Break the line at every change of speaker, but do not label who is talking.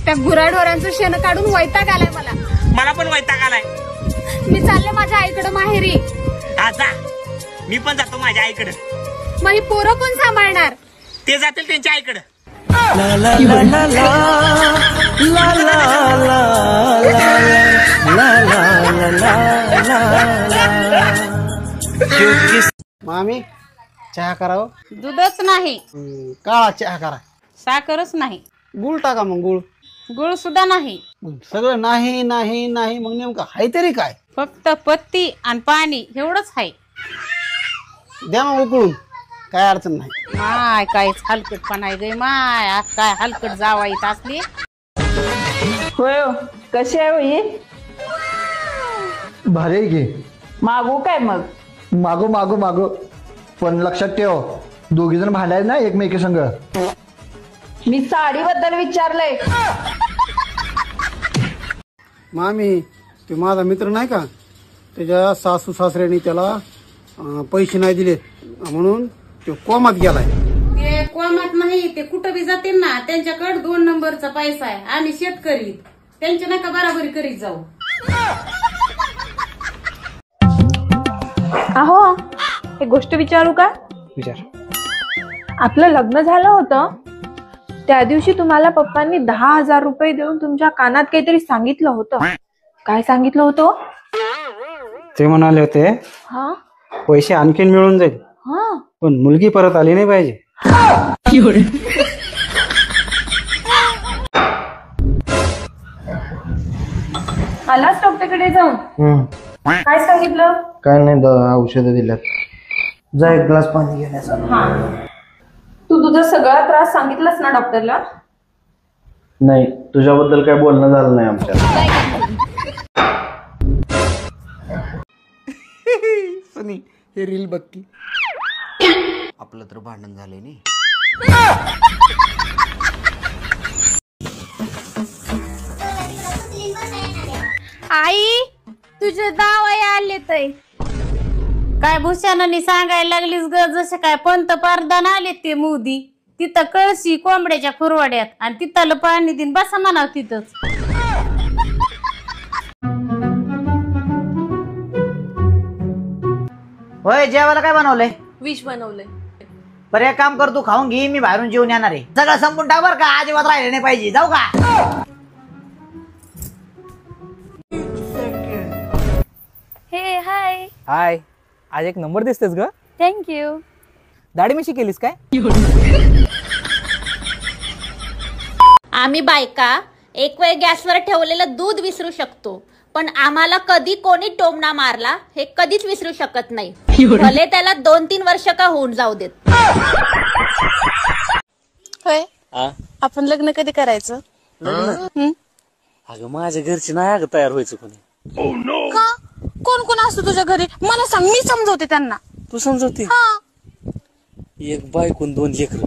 त्या गुराढोरांचं शेण काढून वैताग आलाय मला.
मला पण वैताग आलाय.
मी चालले माझ्या आईकडे माहेरी.
जा, मी पण जातो माझ्या आईकडे.
मग ही पोरं कोण सांभाळणार?
ते जातील त्यांच्या आईकडे.
मामी चहा करावं.
दूधच नाही.
काळा चहा करा.
साखरच नाही.
गुळ टाका मग.
गुळ सुद्धा नाही.
सगळं नाही नाही नाही. मग नेमकं हाय तरी काय?
फक्त पत्ती आणि पाणी एवढंच आहे.
द्या मग उकळून. काय अडचण नाही.
माय काय हलकटपणा आहे गे माय. आज काय हलकट जावा येत असली.
होय कशी आहे होई?
भारी आहे की.
मागू काय मग?
मागो मागो मागो, पण लक्षात ठेव दोघी जण भांडायचं ना एकमेकी संग.
मी साडी बद्दल विचारलंय.
मामी ते माझा मित्र नाही का, त्याच्या सासू सासऱ्याने त्याला पैसे नाही दिले म्हणून तो कोमात गेलाय.
ते कोमात नाही, ते कुठं बी जातील ना. त्यांच्याकडे 2 नंबरचा पैसा आहे. आम्ही शेतकरी, त्यांच्या नका बराबरी करीत जाऊ.
अहो, एक गोष्ट विचारू का?
विचार.
आपलं लग्न झालं होतं त्या दिवशी तुम्हाला पप्पांनी 10,000 रुपये देऊन तुमच्या कानात काहीतरी सांगितलं होतं. काय सांगितलं होतं?
ते म्हणाले होते
हा
पैसे आणखीन मिळून जाईल,
हा
पण मुलगी परत आली नाही पाहिजे.
आलाच डॉक्टरकडे जाऊन काय सांगितलं?
काय नाही, औषधं दिल्यात. जा एक ग्लास पाणी घेण्याचा.
हा, तू तुझा सगळा त्रास सांगितलास ना डॉक्टरला?
नाही, तुझ्याबद्दल काय बोलणं झालं नाही आमच्या.
सनी हे रील बघ की.
आपलं तर भांडण झालंय नाही.
आई तुझे दावाई आले तय.
काय भूषणाने सांगायला लागलीस ग, जसे काय पंतप्रधान आले ते मोदी. तिथं कळशी कोंबड्याच्या खुरवाड्यात आणि तिथलं पाणी दिन बसा म्हणाव तिथंच.
होय, जेवायला काय बनवलंय?
विष बनवलंय.
बरं एक काम कर, तू खाऊन घे, मी बाहेरून जेवून येणार आहे. सगळं संपून टाक बरं का, अजिबात राहिले नाही पाहिजे. जाऊ का?
हे हाय.
हाय, आज एक नंबर दिसतेस ग.
थँक्यू.
दाढी मिशी केलीस काय?
आम्ही बायका एक वेळ गॅसवर ठेवलेलं दूध विसरू शकतो, पण आम्हाला कधी कोणी टोमणा मारला हे कधीच विसरू शकत नाही. भले त्याला 2-3 वर्ष का होऊन जाऊ देत.
होय, आपण लग्न कधी करायचं?
अगं माझ्या घरची नाही अगं तयार व्हायचं कोणी.
का? कोण कोण असतो तुझ्या घरी? मला सांग, मी समजवते त्यांना.
तू समजवते?
हा.
एक बायकून 2 लेकरं.